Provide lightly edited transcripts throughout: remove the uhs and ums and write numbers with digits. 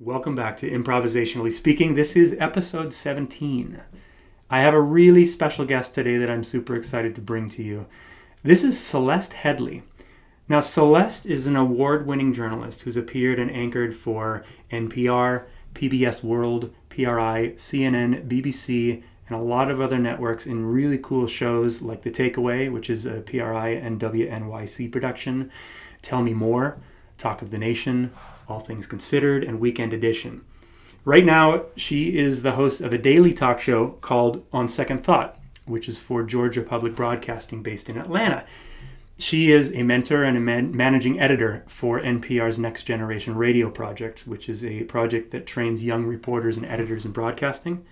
Welcome back to Improvisationally Speaking. This is episode 17. I have a really special guest today that I'm super excited to bring to you. This is Celeste Headlee. Now, Celeste is an award-winning journalist who's appeared and anchored for NPR, PBS World, PRI, CNN, BBC, and a lot of other networks in really cool shows like The Takeaway, which is a PRI and WNYC production, Tell Me More, Talk of the Nation, All Things Considered, and Weekend Edition. Right now, she is the host of a daily talk show called On Second Thought, which is for Georgia Public Broadcasting based in Atlanta. She is a mentor and a managing editor for NPR's Next Generation Radio Project, which is a project that trains young reporters and editors in broadcasting.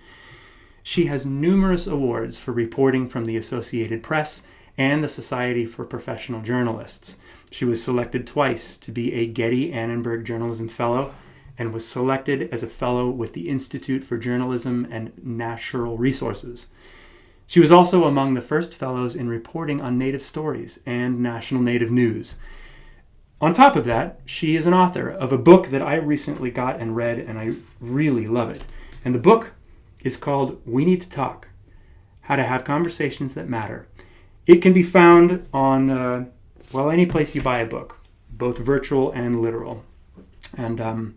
She has numerous awards for reporting from the Associated Press and the Society for Professional Journalists. She was selected twice to be a Getty Annenberg Journalism Fellow and was selected as a fellow with the Institute for Journalism and Natural Resources. She was also among the first fellows in reporting on Native stories and national Native news. On top of that, she is an author of a book that I recently got and read, and I really love it. And the book is called We Need to Talk: How to Have Conversations That Matter. It can be found on, any place you buy a book, both virtual and literal. And I'm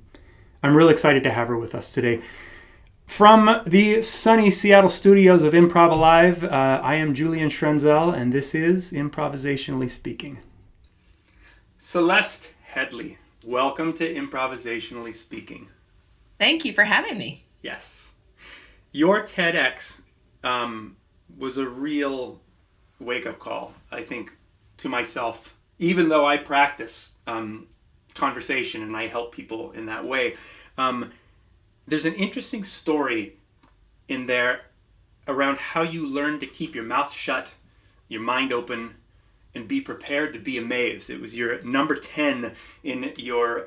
really excited to have her with us today. From the sunny Seattle studios of Improv Alive, I am Julian Schrenzel, and this is Improvisationally Speaking. Celeste Headlee, welcome to Improvisationally Speaking. Thank you for having me. Yes. Your TEDx was a real wake-up call, I think, to myself, even though I practice conversation and I help people in that way. There's an interesting story in there around how you learn to keep your mouth shut, your mind open, and be prepared to be amazed. It was your number 10 in your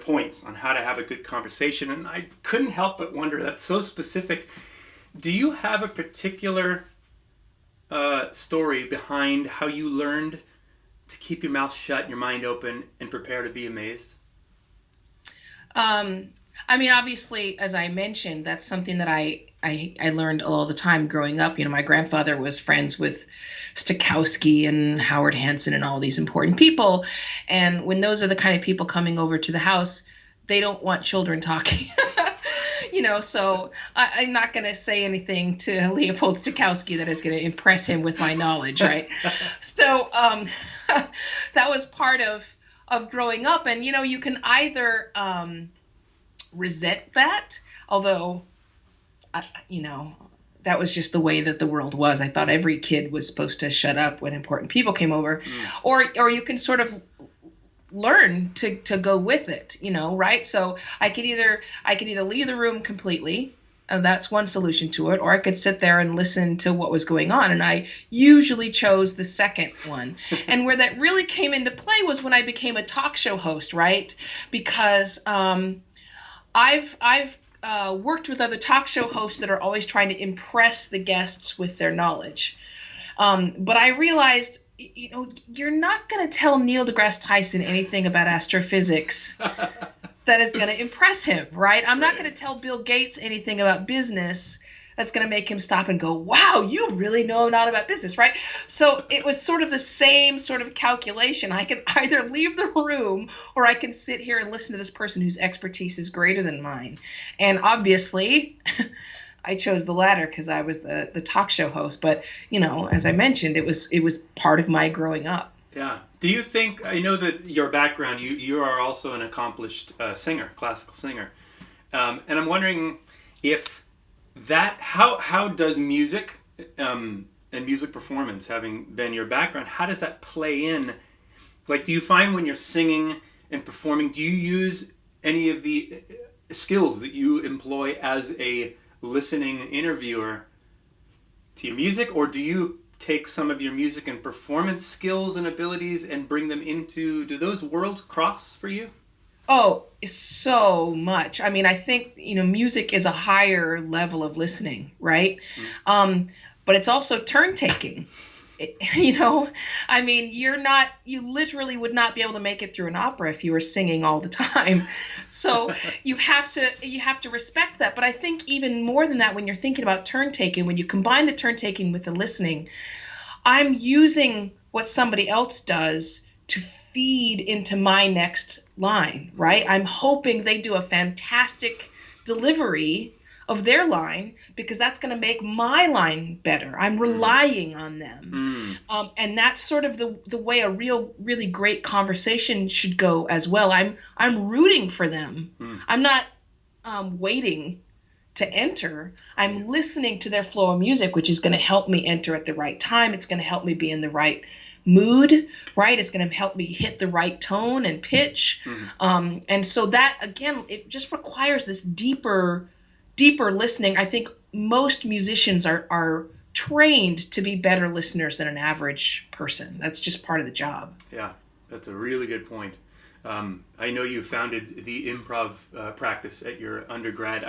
points on how to have a good conversation, and I couldn't help but wonder, that's so specific. Do you have a particular story behind how you learned to keep your mouth shut, your mind open, and prepare to be amazed? Obviously, as I mentioned, that's something that I learned all the time growing up. You know, my grandfather was friends with Stokowski and Howard Hansen and all these important people. And when those are the kind of people coming over to the house, they don't want children talking. So I'm not going to say anything to Leopold Stokowski that is going to impress him with my knowledge, right? So that was part of growing up. And, you can either resent that, although, that was just the way that the world was. I thought every kid was supposed to shut up when important people came over. Or you can sort of learn to go with it, right? So I could either leave the room completely, and that's one solution to it, or I could sit there and listen to what was going on. And I usually chose the second one. And where that really came into play was when I became a talk show host, right? Because I've worked with other talk show hosts that are always trying to impress the guests with their knowledge. But I realized, you're not going to tell Neil deGrasse Tyson anything about astrophysics that is going to impress him, right? I'm not going to tell Bill Gates anything about business that's going to make him stop and go, wow, you really know a lot about business, right? So it was sort of the same sort of calculation. I can either leave the room or I can sit here and listen to this person whose expertise is greater than mine. And obviously, I chose the latter because I was the talk show host. But, as I mentioned, it was part of my growing up. Yeah. Do you think, I know that your background, you are also an accomplished singer, classical singer. And I'm wondering if how does music and music performance, having been your background, how does that play in? Like, do you find when you're singing and performing, do you use any of the skills that you employ as a listening interviewer to your music, or do you take some of your music and performance skills and abilities and bring them into, do those worlds cross for you? Oh, so much. I think, music is a higher level of listening, right? But it's also turn taking. You know, I mean, you literally would not be able to make it through an opera if you were singing all the time. So you have to respect that. But I think even more than that, when you're thinking about turn taking, when you combine the turn taking with the listening, I'm using what somebody else does to feed into my next line, right? I'm hoping they do a fantastic delivery of their line because that's going to make my line better. I'm relying on them. And that's sort of the way a really great conversation should go as well. I'm rooting for them. I'm not waiting to enter. I'm listening to their flow of music, which is going to help me enter at the right time. It's going to help me be in the right mood, right? It's going to help me hit the right tone and pitch. And so that, again, it just requires this deeper listening. I think most musicians are trained to be better listeners than an average person. That's just part of the job. Yeah, that's a really good point. I know you founded the improv practice at your undergrad.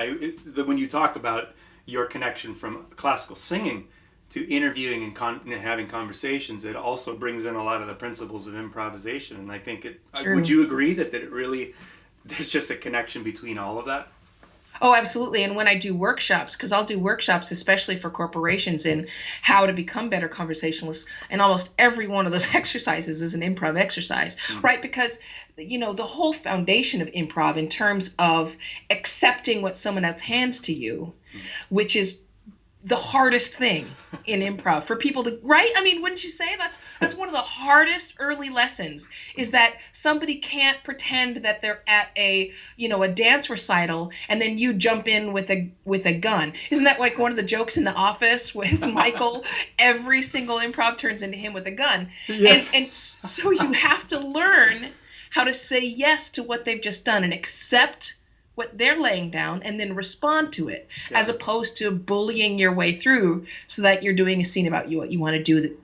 When you talk about your connection from classical singing to interviewing and having conversations, it also brings in a lot of the principles of improvisation. And I think would you agree that it really, there's just a connection between all of that? Oh, absolutely. And when I do workshops, because I'll do workshops, especially for corporations, in how to become better conversationalists, and almost every one of those exercises is an improv exercise, right? Because, you know, the whole foundation of improv in terms of accepting what someone else hands to you, which is the hardest thing in improv for people to, right? I mean, wouldn't you say that's one of the hardest early lessons, is that somebody can't pretend that they're at a dance recital and then you jump in with a gun. Isn't that like one of the jokes in The Office with Michael? Every single improv turns into him with a gun. Yes. And so you have to learn how to say yes to what they've just done and accept what they're laying down and then respond to it, as opposed to bullying your way through so that you're doing a scene about what you want to do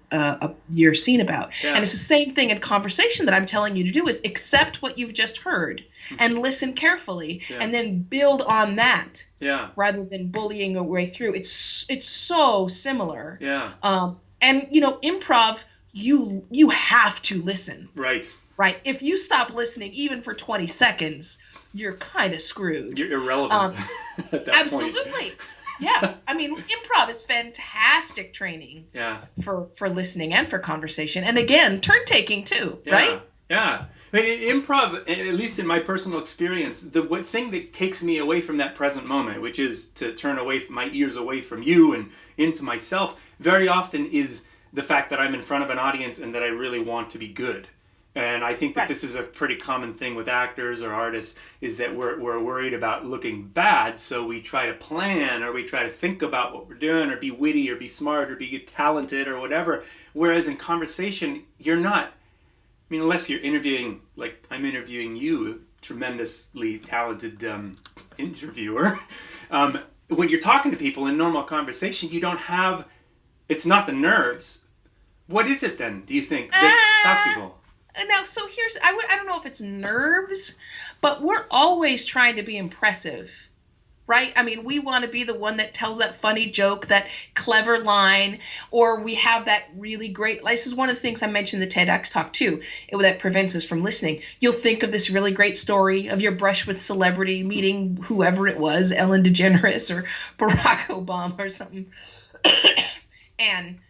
your scene about. And it's the same thing in conversation that I'm telling you to do, is accept what you've just heard and listen carefully and then build on that rather than bullying your way through. It's so similar. And improv, you have to listen. Right. If you stop listening even for 20 seconds, you're kind of screwed. You're irrelevant at that absolutely. Point. Yeah. I mean, improv is fantastic training for listening and for conversation. And again, turn taking too, right? Yeah. I mean, improv, at least in my personal experience, the thing that takes me away from that present moment, which is to turn my ears away from you and into myself, very often is the fact that I'm in front of an audience and that I really want to be good. And I think that this is a pretty common thing with actors or artists, is that we're worried about looking bad, so we try to plan, or we try to think about what we're doing, or be witty, or be smart, or be talented, or whatever. Whereas in conversation, you're not. I mean, unless you're interviewing, like I'm interviewing you, a tremendously talented interviewer. When you're talking to people in normal conversation, you don't have. It's not the nerves. What is it then, do you think, that stops people? Now, so I don't know if it's nerves, but we're always trying to be impressive, right? I mean, we want to be the one that tells that funny joke, that clever line, or we have that really great, this is one of the things I mentioned in the TEDx talk too, that prevents us from listening. You'll think of this really great story of your brush with celebrity, meeting whoever it was, Ellen DeGeneres or Barack Obama or something, and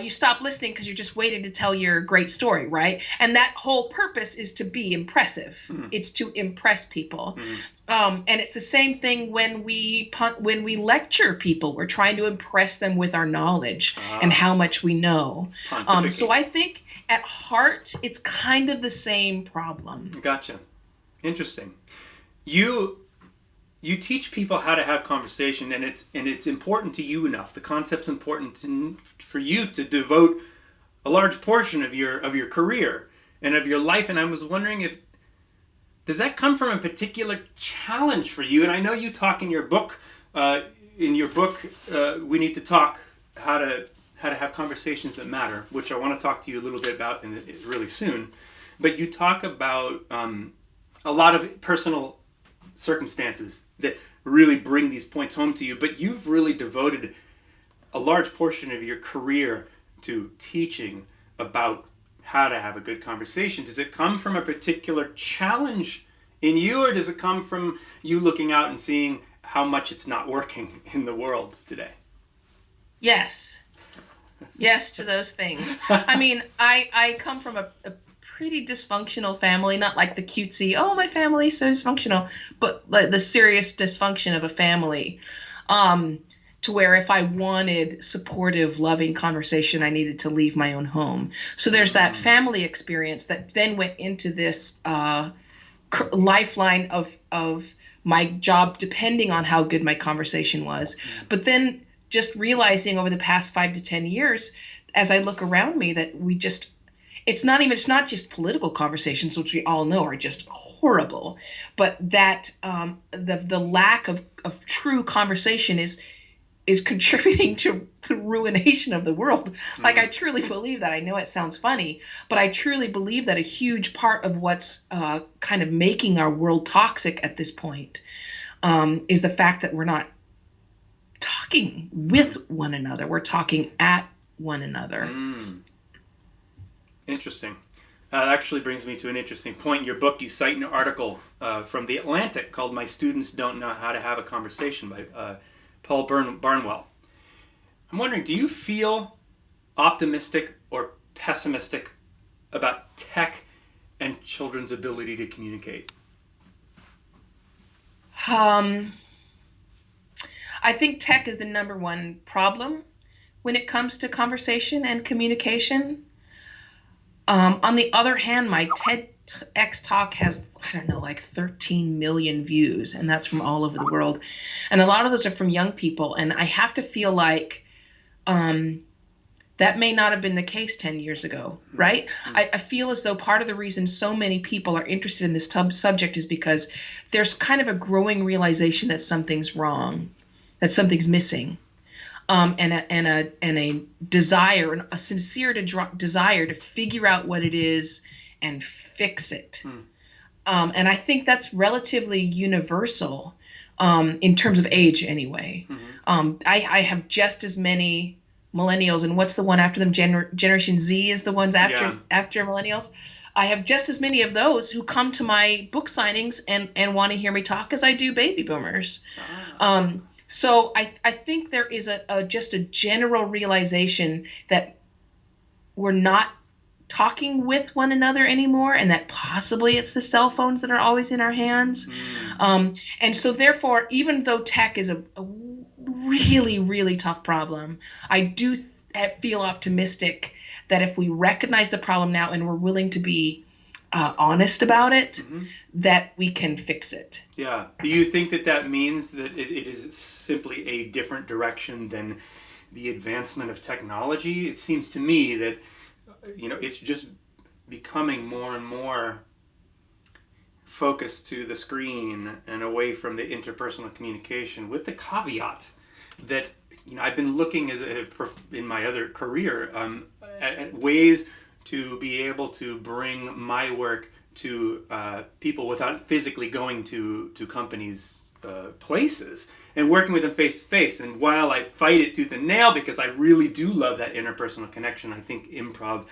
you stop listening because you're just waiting to tell your great story, right? And that whole purpose is to be impressive. It's to impress people. And it's the same thing when we lecture people. We're trying to impress them with our knowledge and how much we know. So I think at heart, it's kind of the same problem. Gotcha. Interesting. You teach people how to have conversation, and it's important to you enough. The concept's important for you to devote a large portion of your career and of your life. And I was wondering, does that come from a particular challenge for you? And I know you talk in your book. We Need to Talk, how to have conversations that matter, which I want to talk to you a little bit about really soon. But you talk about a lot of personal circumstances that really bring these points home to you, but you've really devoted a large portion of your career to teaching about how to have a good conversation? Does it come from a particular challenge in you, or does it come from you looking out and seeing how much it's not working in the world today? Yes. Yes to those things. I mean, I come from a pretty dysfunctional family, not like the cutesy, oh, my family's so dysfunctional, but like the serious dysfunction of a family, to where if I wanted supportive, loving conversation, I needed to leave my own home. So there's that family experience that then went into this lifeline of my job, depending on how good my conversation was. But then just realizing over the past 5 to 10 years, as I look around me, that it's not just political conversations, which we all know are just horrible, but that the lack of true conversation is contributing to the ruination of the world. Like, I truly believe that. I know it sounds funny, but I truly believe that a huge part of what's kind of making our world toxic at this point is the fact that we're not talking with one another. We're talking at one another. Interesting. That actually brings me to an interesting point. In your book, you cite an article from The Atlantic called "My Students Don't Know How to Have a Conversation" by Paul Barnwell. I'm wondering, do you feel optimistic or pessimistic about tech and children's ability to communicate? I think tech is the number one problem when it comes to conversation and communication. On the other hand, my TEDx talk has, I don't know, like 13 million views, and that's from all over the world. And a lot of those are from young people. And I have to feel like that may not have been the case 10 years ago, right? I feel as though part of the reason so many people are interested in this subject is because there's kind of a growing realization that something's wrong, that something's missing. And a desire, a sincere desire to figure out what it is and fix it. And I think that's relatively universal in terms of age anyway. I have just as many millennials, and what's the one after them? Generation Z is the ones after millennials. I have just as many of those who come to my book signings and want to hear me talk as I do baby boomers. So I think there is just a general realization that we're not talking with one another anymore, and that possibly it's the cell phones that are always in our hands. And so therefore, even though tech is a really, really tough problem, I do feel optimistic that if we recognize the problem now and we're willing to be honest about it, that we can fix it. Yeah. Do you think that means that it is simply a different direction than the advancement of technology? It seems to me that, it's just becoming more and more focused to the screen and away from the interpersonal communication, with the caveat that, I've been looking in my other career at ways to be able to bring my work to people without physically going to companies' places and working with them face to face. And while I fight it tooth and nail because I really do love that interpersonal connection, I think improv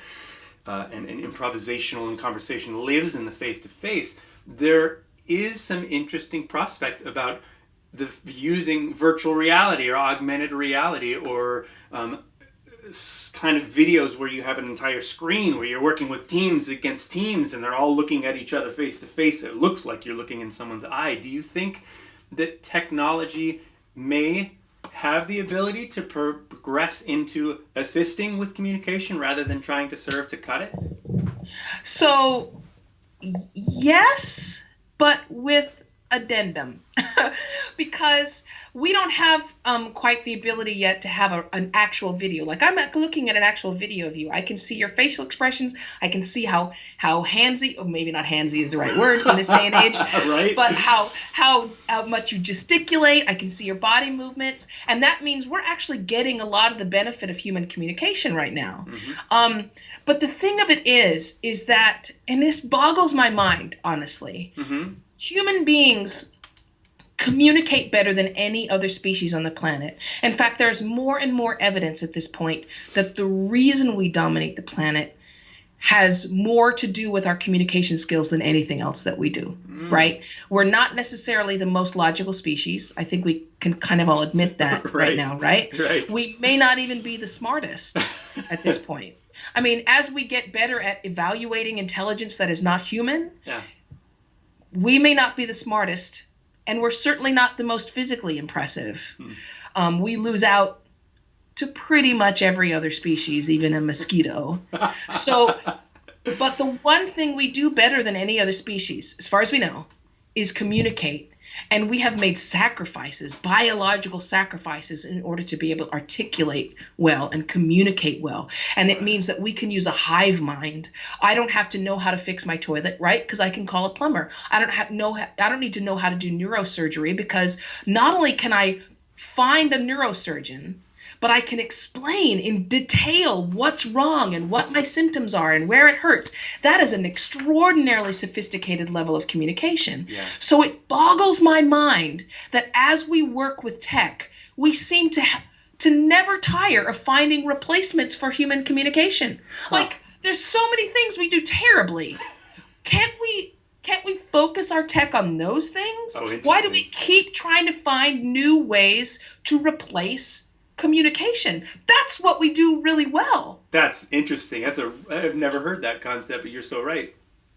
and improvisational and conversation lives in the face to face. There is some interesting prospect about using virtual reality or augmented reality or kind of videos where you have an entire screen where you're working with teams against teams and they're all looking at each other face to face. It looks like you're looking in someone's eye. Do you think that technology may have the ability to progress into assisting with communication rather than trying to serve to cut it? So, yes, but with addendum. Because we don't have quite the ability yet to have an actual video. Like, I'm looking at an actual video of you. I can see your facial expressions. I can see how handsy, or maybe not handsy is the right word in this day and age, right? But how much you gesticulate. I can see your body movements. And that means we're actually getting a lot of the benefit of human communication right now. But the thing of it is that, and this boggles my mind, honestly, human beings communicate better than any other species on the planet. In fact, there's more and more evidence at this point that the reason we dominate the planet has more to do with our communication skills than anything else that we do, right? We're not necessarily the most logical species. I think we can kind of all admit that right now, right? We may not even be the smartest at this point. I mean, as we get better at evaluating intelligence that is not human, we may not be the smartest, and we're certainly not the most physically impressive. We lose out to pretty much every other species, even a mosquito. So, but the one thing we do better than any other species, as far as we know, is communicate. And we have made sacrifices, biological sacrifices, in order to be able to articulate well and communicate well. And it means that we can use a hive mind. I don't have to know how to fix my toilet, right? Because I can call a plumber. I don't need to know how to do neurosurgery, because not only can I find a neurosurgeon, but I can explain in detail what's wrong and what my symptoms are and where it hurts. That is an extraordinarily sophisticated level of communication. So it boggles my mind that as we work with tech, we seem to never tire of finding replacements for human communication. Like, there's so many things we do terribly. Can't we focus our tech on those things? Why do we keep trying to find new ways to replace communication? That's what we do really well. That's interesting. I've never heard that concept, but you're so right.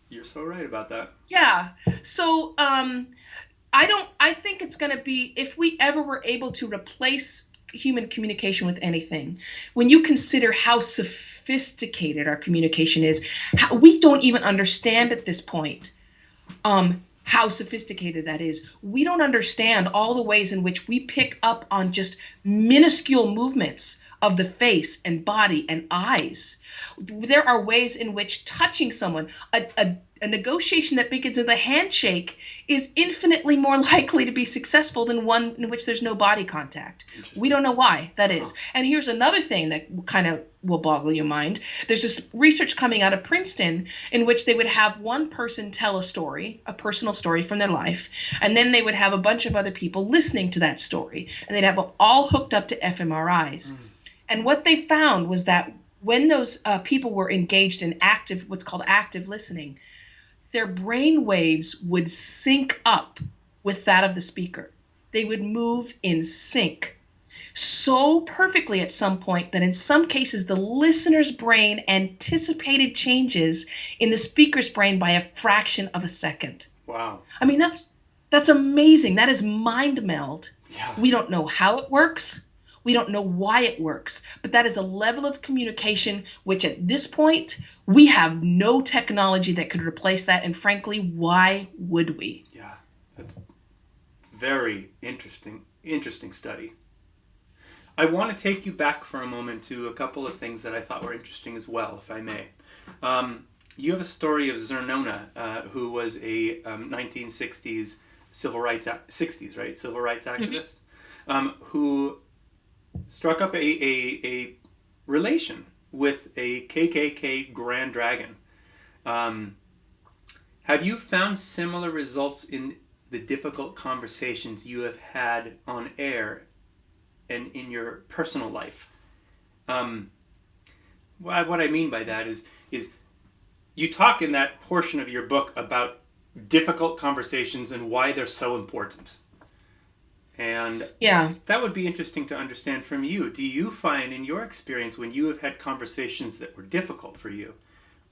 You're so right about that. Yeah. So I think it's going to be, if we ever were able to replace human communication with anything, when you consider how sophisticated our communication is, we don't even understand at this point how sophisticated that is. We don't understand all the ways in which we pick up on just minuscule movements of the face and body and eyes. There are ways in which touching someone, a negotiation that begins with a handshake, is infinitely more likely to be successful than one in which there's no body contact. We don't know why that is. And here's another thing that kind of will boggle your mind. There's this research coming out of Princeton in which they would have one person tell a story, a personal story from their life, and then they would have a bunch of other people listening to that story, and they'd have them all hooked up to fMRIs. And what they found was that when those people were engaged in what's called active listening, their brain waves would sync up with that of the speaker. They would move in sync so perfectly at some point that in some cases the listener's brain anticipated changes in the speaker's brain by a fraction of a second. Wow. I mean, that's amazing. That is mind meld. Yeah. We don't know how it works. We don't know why it works, but that is a level of communication which at this point, we have no technology that could replace that. And frankly, why would we? Yeah, that's very interesting study. I want to take you back for a moment to a couple of things that I thought were interesting as well, if I may. You have a story of Zernona, who was a 1960s civil rights activist, who struck up a relation with a KKK Grand Dragon. Have you found similar results in the difficult conversations you have had on air and in your personal life? What I mean by that is you talk in that portion of your book about difficult conversations and why they're so important. And that would be interesting to understand from you. Do you find in your experience when you have had conversations that were difficult for you,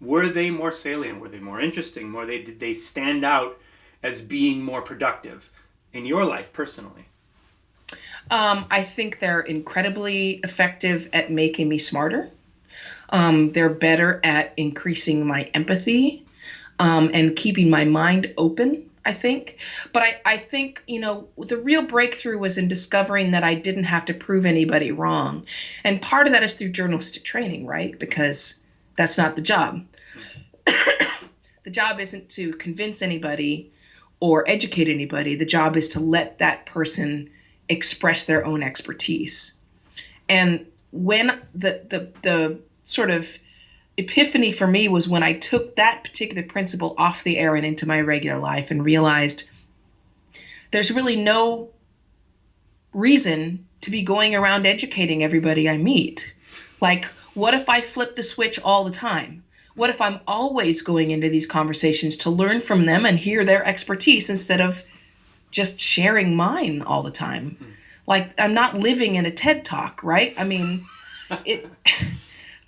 were they more salient? Were they more interesting? Did they stand out as being more productive in your life personally? I think they're incredibly effective at making me smarter. They're better at increasing my empathy and keeping my mind open, I think. But I think, the real breakthrough was in discovering that I didn't have to prove anybody wrong. And part of that is through journalistic training, right? Because that's not the job. The job isn't to convince anybody or educate anybody. The job is to let that person express their own expertise. And when the sort of epiphany for me was when I took that particular principle off the air and into my regular life and realized there's really no reason to be going around educating everybody I meet. Like, what if I flip the switch all the time? What if I'm always going into these conversations to learn from them and hear their expertise instead of just sharing mine all the time? Like, I'm not living in a TED Talk, right? I mean,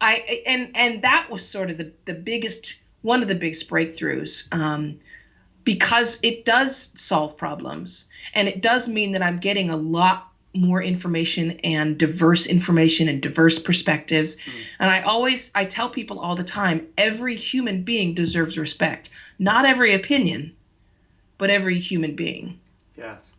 and that was sort of the biggest, one of the biggest breakthroughs, because it does solve problems, and it does mean that I'm getting a lot more information and diverse perspectives. And I tell people all the time, every human being deserves respect. Not every opinion, but every human being. Yes.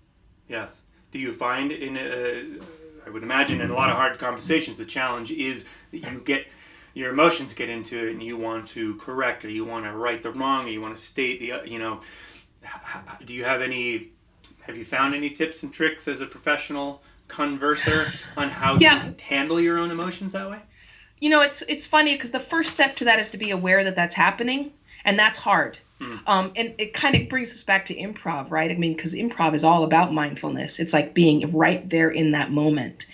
Do you find I would imagine in a lot of hard conversations, the challenge is that your emotions get into it and you want to correct, or you want to right the wrong, or you want to state do you have you found any tips and tricks as a professional converser on how to handle your own emotions that way? It's funny because the first step to that is to be aware that that's happening, and that's hard. And it kind of brings us back to improv, right? I mean, because improv is all about mindfulness. It's like being right there in that moment.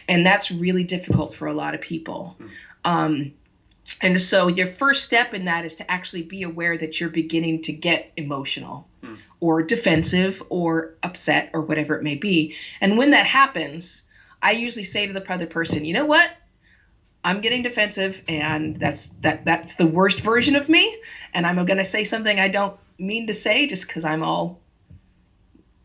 And that's really difficult for a lot of people. And so your first step in that is to actually be aware that you're beginning to get emotional or defensive or upset or whatever it may be. And when that happens, I usually say to the other person, you know what? I'm getting defensive, and that's the worst version of me, and I'm going to say something I don't mean to say just because I'm all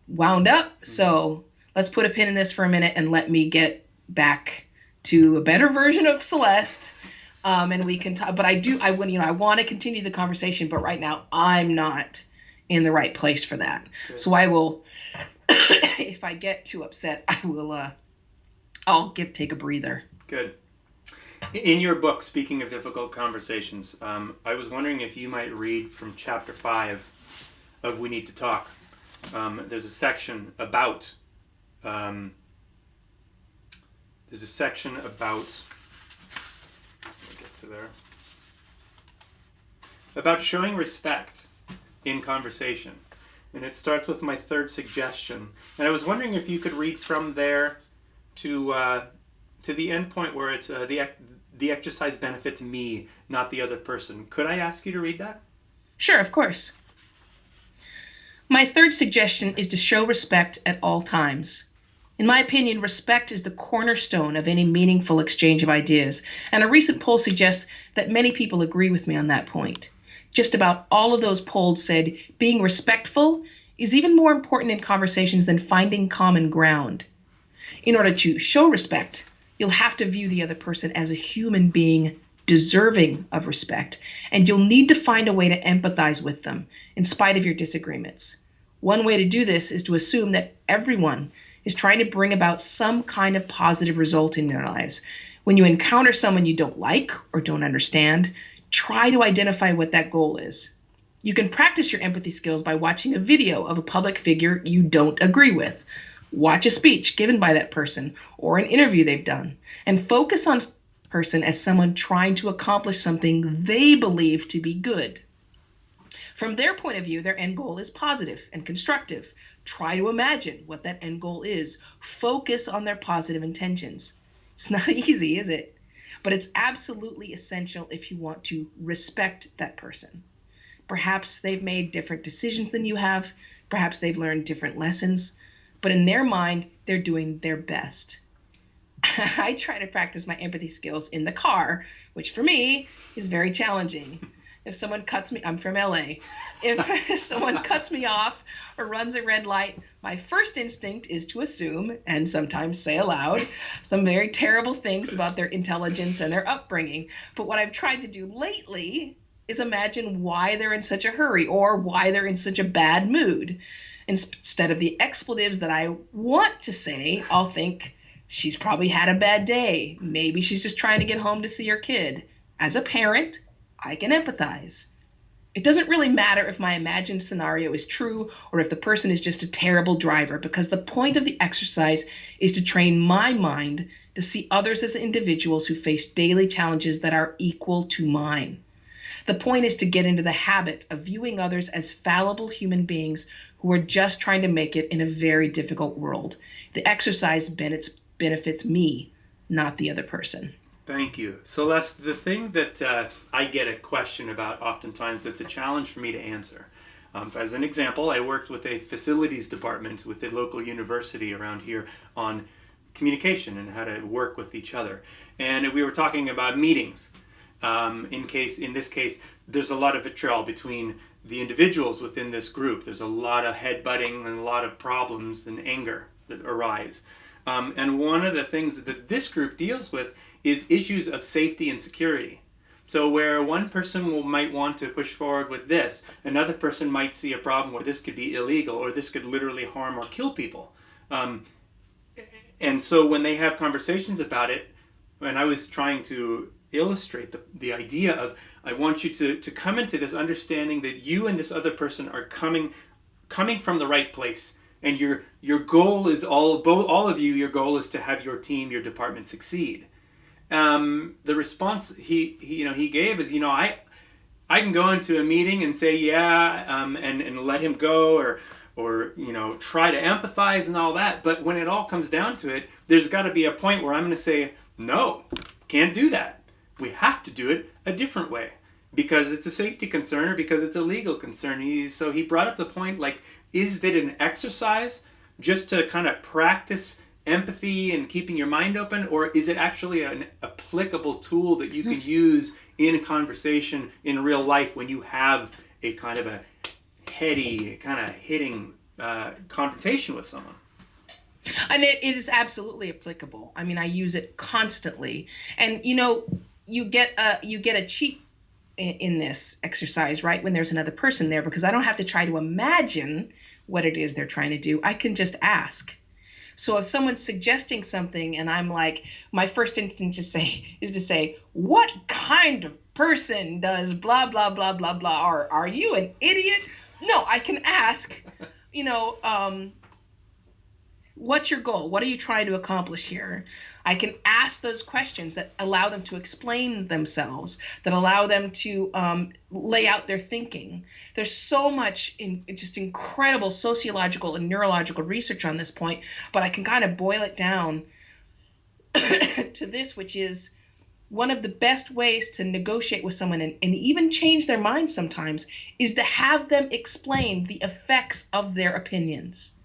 wound up. So let's put a pin in this for a minute and let me get back to a better version of Celeste, and we can talk. But I want to continue the conversation, but right now I'm not in the right place for that. Good. So I will, if I get too upset, I will. I'll take a breather. Good. In your book, Speaking of Difficult Conversations, I was wondering if you might read from chapter 5 of We Need to Talk. There's a section about let me get to there, about showing respect in conversation. And it starts with my third suggestion. And I was wondering if you could read from there to the end point where it's the exercise benefits me, not the other person. Could I ask you to read that? Sure, of course. My third suggestion is to show respect at all times. In my opinion, respect is the cornerstone of any meaningful exchange of ideas, and a recent poll suggests that many people agree with me on that point. Just about all of those polled said being respectful is even more important in conversations than finding common ground. In order to show respect, you'll have to view the other person as a human being deserving of respect, and you'll need to find a way to empathize with them in spite of your disagreements. One way to do this is to assume that everyone is trying to bring about some kind of positive result in their lives. When you encounter someone you don't like or don't understand, try to identify what that goal is. You can practice your empathy skills by watching a video of a public figure you don't agree with. Watch a speech given by that person or an interview they've done, and focus on the person as someone trying to accomplish something they believe to be good. From their point of view, their end goal is positive and constructive. Try to imagine what that end goal is. Focus on their positive intentions. It's not easy, is it? But it's absolutely essential if you want to respect that person. Perhaps they've made different decisions than you have. Perhaps they've learned different lessons. But in their mind, they're doing their best. I try to practice my empathy skills in the car, which for me is very challenging. If someone cuts me, I'm from LA. If someone cuts me off or runs a red light, my first instinct is to assume, and sometimes say aloud, some very terrible things about their intelligence and their upbringing. But what I've tried to do lately is imagine why they're in such a hurry or why they're in such a bad mood. Instead of the expletives that I want to say, I'll think, she's probably had a bad day. Maybe she's just trying to get home to see her kid. As a parent, I can empathize. It doesn't really matter if my imagined scenario is true or if the person is just a terrible driver, because the point of the exercise is to train my mind to see others as individuals who face daily challenges that are equal to mine. The point is to get into the habit of viewing others as fallible human beings who are just trying to make it in a very difficult world. The exercise benefits me, not the other person. Thank you. Celeste, the thing that I get a question about oftentimes that's a challenge for me to answer. As an example, I worked with a facilities department with a local university around here on communication and how to work with each other. And we were talking about meetings. In this case, there's a lot of vitriol between the individuals within this group. There's a lot of headbutting and a lot of problems and anger that arise. And one of the things that this group deals with is issues of safety and security. So where one person might want to push forward with this, another person might see a problem where this could be illegal or this could literally harm or kill people. And so when they have conversations about it, and I was trying to illustrate the idea of, I want you to come into this understanding that you and this other person are coming from the right place. And your goal is all of you, your goal is to have your team, your department succeed. The response he gave is, I can go into a meeting and say, and let him go or try to empathize and all that. But when it all comes down to it, there's got to be a point where I'm going to say, no, can't do that. We have to do it a different way because it's a safety concern or because it's a legal concern. So he brought up the point, like, is it an exercise just to kind of practice empathy and keeping your mind open, or is it actually an applicable tool that you can use in a conversation in real life when you have a kind of a heady, kind of hitting confrontation with someone? And it is absolutely applicable. I mean, I use it constantly. And, you get a cheat in this exercise, right, when there's another person there, because I don't have to try to imagine what it is they're trying to do. I can just ask. So if someone's suggesting something and I'm like, my first instinct is to say, what kind of person does blah, blah, blah, blah, blah, or are you an idiot? No, I can ask, what's your goal? What are you trying to accomplish here? I can ask those questions that allow them to explain themselves, that allow them to lay out their thinking. There's so much just incredible sociological and neurological research on this point, but I can kind of boil it down to this, which is one of the best ways to negotiate with someone and even change their mind sometimes is to have them explain the effects of their opinions.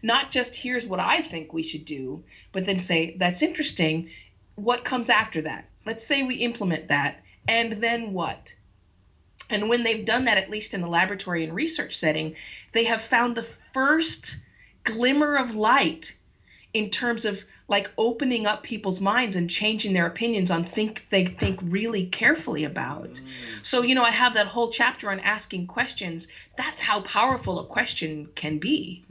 Not just here's what I think we should do, but then say, that's interesting. What comes after that? Let's say we implement that. And then what? And when they've done that, at least in the laboratory and research setting, they have found the first glimmer of light in terms of like opening up people's minds and changing their opinions on things they think really carefully about. So, I have that whole chapter on asking questions. That's how powerful a question can be.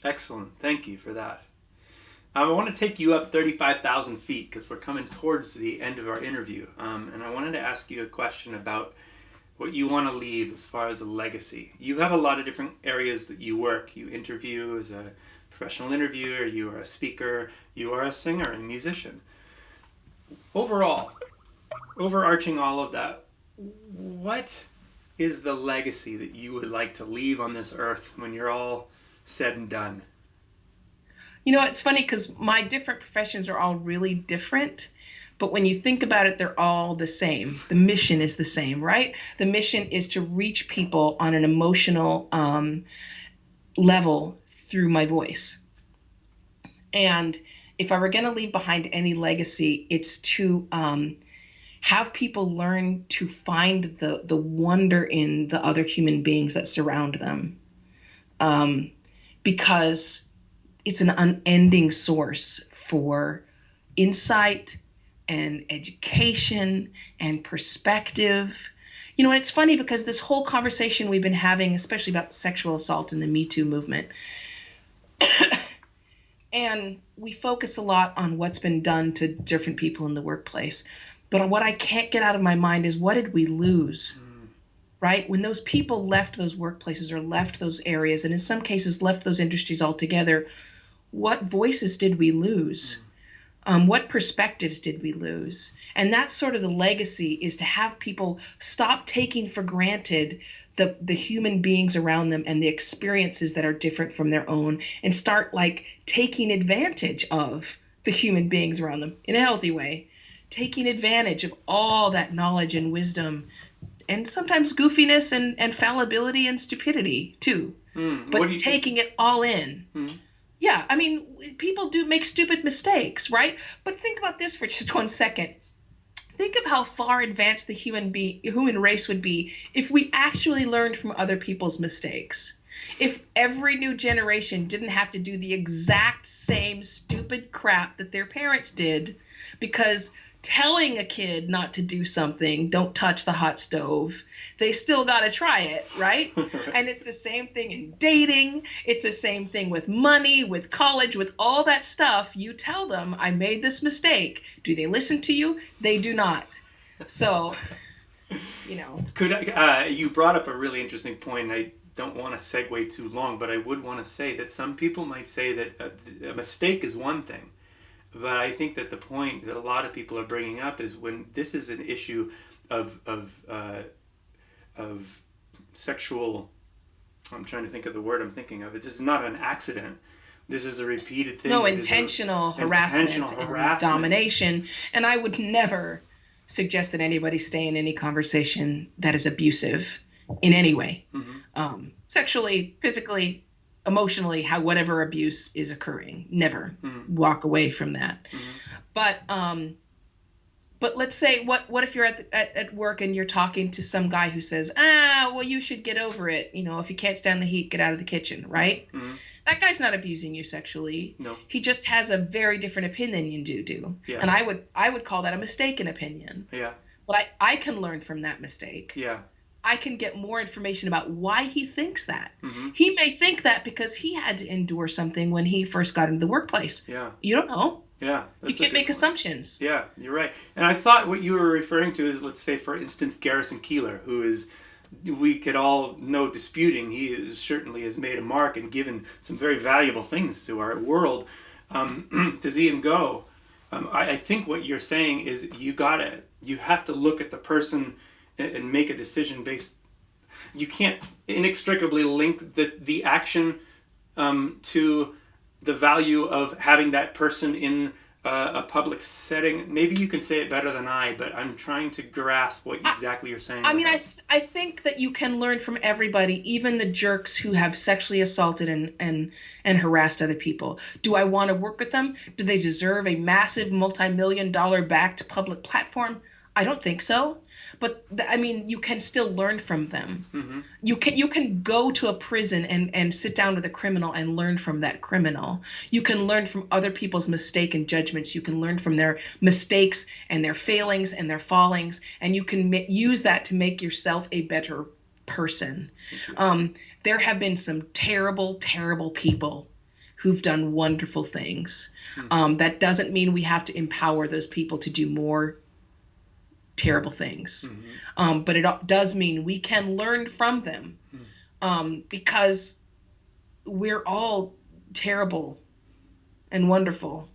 Excellent. Thank you for that. I want to take you up 35,000 feet because we're coming towards the end of our interview. And I wanted to ask you a question about what you want to leave as far as a legacy. You have a lot of different areas that you work. You interview as a professional interviewer, you are a speaker, you are a singer and musician. Overall, overarching all of that, what is the legacy that you would like to leave on this earth when you're all said and done? It's funny because my different professions are all really different, but when you think about it, they're all the same. The mission is the same, right? The mission is to reach people on an emotional level through my voice. And if I were going to leave behind any legacy, it's to have people learn to find the wonder in the other human beings that surround them. Because it's an unending source for insight and education and perspective. And it's funny because this whole conversation we've been having, especially about sexual assault and the Me Too movement, and we focus a lot on what's been done to different people in the workplace. But what I can't get out of my mind is, what did we lose? Right? When those people left those workplaces or left those areas, and in some cases left those industries altogether, what voices did we lose? What perspectives did we lose? And that's sort of the legacy, is to have people stop taking for granted the human beings around them and the experiences that are different from their own, and start like taking advantage of the human beings around them in a healthy way, taking advantage of all that knowledge and wisdom, and sometimes goofiness and fallibility and stupidity too, but taking it all in. Yeah, I mean, people do make stupid mistakes, right? But think about this for just 1 second. Think of how far advanced the human race would be if we actually learned from other people's mistakes. If every new generation didn't have to do the exact same stupid crap that their parents did, because telling a kid not to do something, don't touch the hot stove, they still got to try it, right? And it's the same thing in dating. It's the same thing with money, with college, with all that stuff. You tell them, I made this mistake. Do they listen to you? They do not. So, you know. You brought up a really interesting point. I don't want to segue too long, but I would want to say that some people might say that a mistake is one thing. But I think that the point that a lot of people are bringing up is when this is an issue of sexual, I'm trying to think of the word I'm thinking of. This is not an accident. This is a repeated thing. No, intentional harassment and domination. And I would never suggest that anybody stay in any conversation that is abusive in any way. Sexually, physically, emotionally, whatever abuse is occurring. Never walk away from that. But let's say, what if you're at work and you're talking to some guy who says, well, you should get over it. You know, if you can't stand the heat, get out of the kitchen, right? That guy's not abusing you sexually. No. He just has a very different opinion than you do. Yeah. And I would call that a mistaken opinion. Yeah. But I can learn from that mistake. Yeah. I can get more information about why he thinks that. He may think that because he had to endure something when he first got into the workplace. Yeah. You don't know. Yeah. You can't make assumptions. Yeah, you're right. And I thought what you were referring to is, let's say, for instance, Garrison Keillor, who is, we could all know disputing, he certainly has made a mark and given some very valuable things to our world. To see him go, I think what you're saying is you have to look at the person and make a decision based. You can't inextricably link the action to the value of having that person in a public setting. Maybe you can say it better than I, but I'm trying to grasp what exactly you're saying. I mean, I think that you can learn from everybody, even the jerks who have sexually assaulted and harassed other people. Do I want to work with them? Do they deserve a massive multi-million-dollar backed public platform? I don't think so. But I mean, you can still learn from them. You can go to a prison and sit down with a criminal and learn from that criminal. You can learn from other people's mistakes and judgments. You can learn from their mistakes and their failings and their fallings, and you can use that to make yourself a better person. There have been some terrible, terrible people who've done wonderful things. That doesn't mean we have to empower those people to do more terrible things. But it does mean we can learn from them, because we're all terrible and wonderful.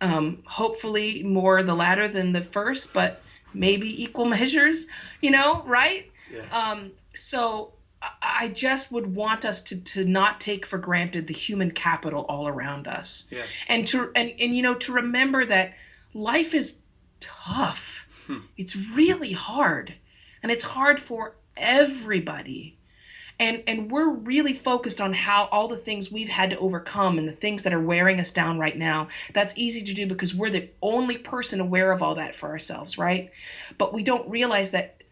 Hopefully more the latter than the first, but maybe equal measures, right? Yes. So I just would want us to not take for granted the human capital all around us. Yes. And to remember that life is tough. It's really hard, and it's hard for everybody. And we're really focused on how all the things we've had to overcome and the things that are wearing us down right now. That's easy to do because we're the only person aware of all that for ourselves, right? But we don't realize that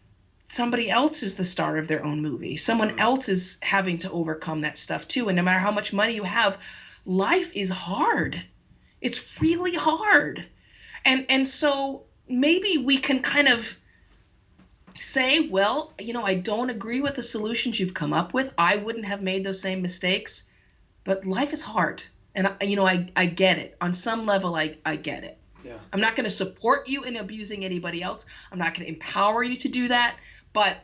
somebody else is the star of their own movie. Someone else is having to overcome that stuff too. And no matter how much money you have, life is hard. It's really hard. And so maybe we can kind of say, well, I don't agree with the solutions you've come up with. I wouldn't have made those same mistakes, but life is hard. And, I get it. On some level, I get it. Yeah. I'm not going to support you in abusing anybody else. I'm not going to empower you to do that, but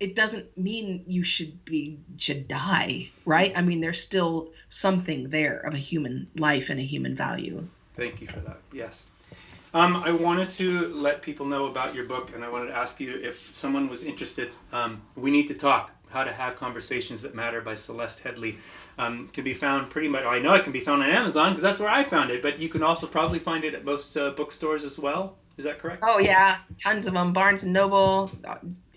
it doesn't mean you should die, right? I mean, there's still something there of a human life and a human value. Thank you for that. Yes. I wanted to let people know about your book, and I wanted to ask you if someone was interested. We Need to Talk, How to Have Conversations That Matter by Celeste Headlee. Can be found pretty much, I know it can be found on Amazon because that's where I found it, but you can also probably find it at most bookstores as well. Is that correct? Oh, yeah. Tons of them. Barnes & Noble,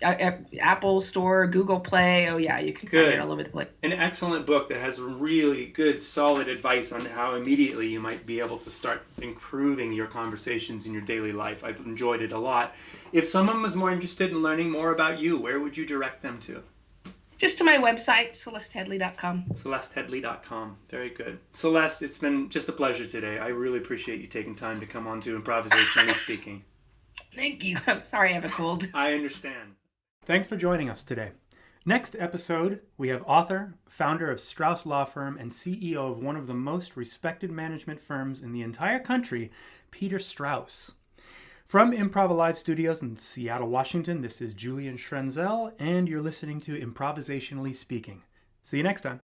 Apple Store, Google Play. Oh, yeah. You can find it all over the place. An excellent book that has really good, solid advice on how immediately you might be able to start improving your conversations in your daily life. I've enjoyed it a lot. If someone was more interested in learning more about you, where would you direct them to? Just to my website, celesteheadlee.com. Celesteheadlee.com. Very good. Celeste, it's been just a pleasure today. I really appreciate you taking time to come on to Improvisationally Speaking. Thank you. I'm sorry I have a cold. I understand. Thanks for joining us today. Next episode, we have author, founder of Strauss Law Firm, and CEO of one of the most respected management firms in the entire country, Peter Strauss. From Improv Alive Studios in Seattle, Washington, this is Julian Schrenzel, and you're listening to Improvisationally Speaking. See you next time.